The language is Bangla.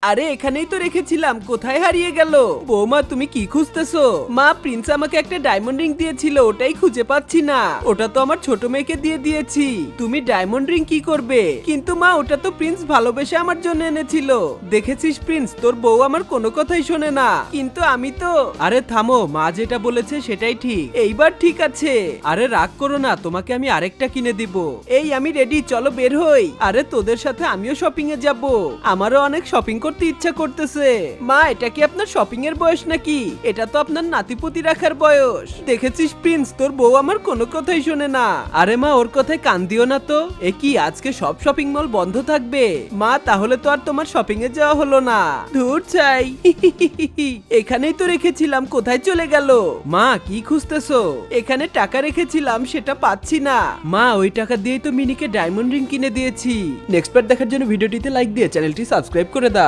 আরে এখানেই তো রেখেছিলাম, কোথায় হারিয়ে গেল? বৌমা তুমি কি খুঁজতেছো? মা প্রিন্স আমাকে একটা ডায়মন্ড রিং দিয়েছিল, ওটাই খুঁজে পাচ্ছি না। ওটা তো আমার ছোট মেয়েকে দিয়ে দিয়েছি। তুমি ডায়মন্ড রিং কি করবে? কিন্তু মা ওটা তো প্রিন্স ভালোবেসে আমার জন্য এনেছিল। দেখেছিস প্রিন্স, তোর বউ আমার কোনো কথাই শোনে না। কিন্তু আমি তো। আরে থামো, মা যেটা বলেছে সেটাই ঠিক। এইবার ঠিক আছে। আরে রাগ করো না, তোমাকে আমি আরেকটা কিনে দিব। এই আমি রেডি, চলো বের হই। আরে তোদের সাথে আমিও শপিং এ যাব। আমারও অনেক শপিং করতে ইচ্ছা করতেছে। মা এটা কি আপনার শপিং এর বয়স নাকি? এটা তো আপনার নাতিপুতি রাখার বয়স। দেখেছিস প্রিন্স, তোর বউ আমার কোনো কথাই শোনে না। আরে মা ওর কথায় কান দিও না তো। এ কি আজকে সব শপিং মল বন্ধ থাকবে? মা তাহলে তো আর তোমার শপিং এ যাওয়া হলো না। ধুর চাই। এখানেই তো রেখেছিলাম, কোথায় চলে গেল? মা কি খুঁজতেছো? এখানে টাকা রেখেছিলাম, সেটা পাচ্ছি না। মা ওই টাকা দিয়েই তো মিনিকে ডায়মন্ড রিং কিনে দিয়েছি। নেক্সট পার্ট দেখার জন্য ভিডিওটিতে লাইক দিয়ে চ্যানেলটি সাবস্ক্রাইব করে দাও।